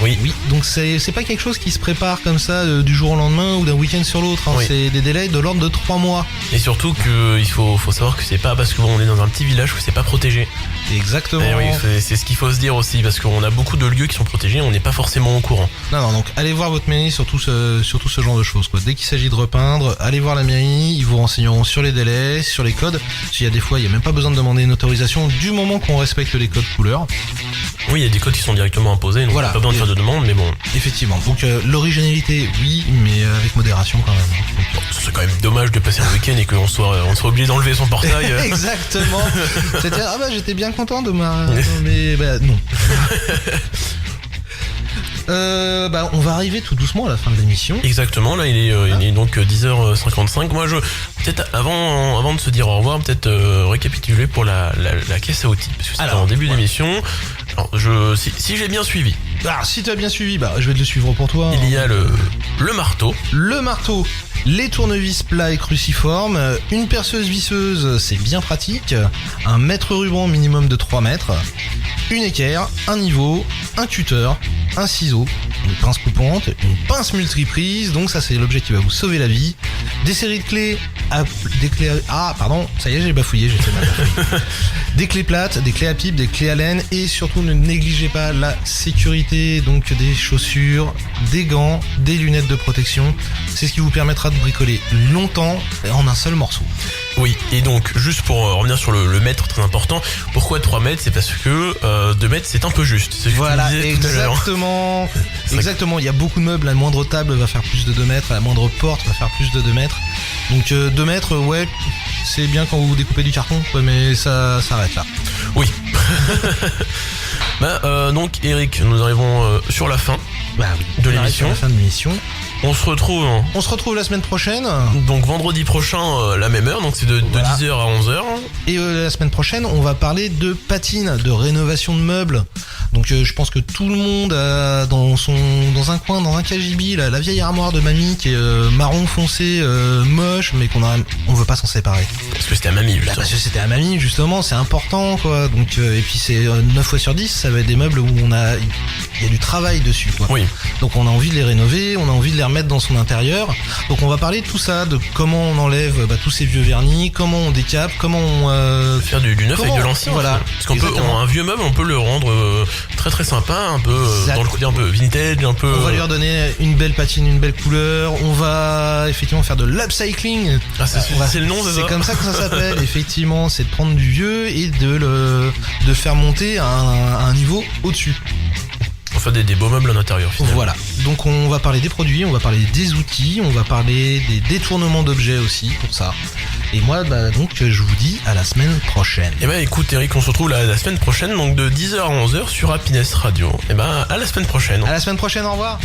Oui, donc c'est pas quelque chose qui se prépare comme ça du jour au lendemain ou d'un week-end sur l'autre, hein. Oui. C'est des délais de l'ordre de 3 mois. Et surtout qu'il faut savoir que c'est pas parce qu'on est dans un petit village que c'est pas protégé. Exactement. Et oui, c'est ce qu'il faut se dire aussi, parce qu'on a beaucoup de lieux qui sont protégés, on n'est pas forcément au courant. Non, donc allez voir votre mairie sur tout ce genre de choses, quoi. Dès qu'il s'agit de repeindre, allez voir la mairie, ils vous renseigneront sur les délais, sur les codes. S'il y a des fois, il n'y a même pas besoin de demander une autorisation du moment qu'on respecte les codes couleurs. Oui, il y a des codes qui sont directement imposés, donc voilà, pas besoin de faire de demande, mais bon. Effectivement, donc l'originalité, oui, mais avec modération quand même. Donc, c'est quand même dommage de passer un week-end et qu'on soit obligé d'enlever son portail. Exactement. C'est-à-dire, j'étais bien content de mais non. On va arriver tout doucement à la fin de l'émission. Exactement, là il est donc 10h55. Moi peut-être avant de se dire au revoir, peut-être récapituler pour la caisse à outils, parce que c'était en début d'émission. Alors si j'ai bien suivi. Alors si tu as bien suivi, je vais te le suivre pour toi. Il y a le marteau. Le marteau, les tournevis plats et cruciformes, une perceuse visseuse, c'est bien pratique, un mètre ruban minimum de 3 mètres, une équerre, un niveau, un cutter, un ciseau, une pince coupante, une pince multiprise, donc ça c'est l'objet qui va vous sauver la vie, des séries de clés, ça y est, j'ai bafouillé, j'ai fait mal bafouillé. Des clés plates, des clés à pipe, des clés à laine, et surtout ne négligez pas la sécurité, donc des chaussures, des gants, des lunettes de protection. C'est ce qui vous permettra de bricoler longtemps en un seul morceau. Oui, et donc juste pour revenir sur le mètre, très important, pourquoi 3 mètres? C'est parce que 2 mètres c'est un peu juste. C'est voilà, exactement. Exactement, il y a beaucoup de meubles, la moindre table va faire plus de 2 mètres, la moindre porte va faire plus de 2 mètres. Donc 2 mètres, ouais, c'est bien quand vous découpez du carton, mais ça s'arrête là. Oui. Donc Eric, nous arrivons sur la fin de l'émission. La fin de l'émission. On se retrouve la semaine prochaine. Donc vendredi prochain, la même heure, donc c'est de 10h à 11h. Et la semaine prochaine, on va parler de patine, de rénovation de meubles. Donc je pense que tout le monde a dans un coin, dans un cagibi, la vieille armoire de mamie qui est marron foncé, moche, mais on veut pas s'en séparer. Parce que c'était à mamie, justement. Parce que c'était à mamie, justement, c'est important, quoi. Donc et puis c'est 9 fois sur 10, ça va être des meubles où il y a du travail dessus, quoi. Oui. Donc on a envie de les rénover, on a envie de les remettre dans son intérieur. Donc on va parler de tout ça, de comment on enlève tous ces vieux vernis, comment on décape, comment on faire du neuf avec de l'ancien. Voilà. Parce un vieux meuble, on peut le rendre très très sympa, un peu dans le côté un peu vintage, un peu. On va lui redonner une belle patine, une belle couleur. On va effectivement faire de l'upcycling. C'est le nom, c'est comme ça que ça s'appelle. Effectivement, c'est de prendre du vieux et de faire monter à un niveau au-dessus. faire des beaux meubles en intérieur finalement. Voilà, donc on va parler des produits, on va parler des outils, on va parler des détournements d'objets aussi pour ça. Et moi donc je vous dis à la semaine prochaine. Et écoute Eric, on se retrouve la semaine prochaine, donc de 10h à 11h sur Happiness Radio. À la semaine prochaine. À la semaine prochaine, au revoir.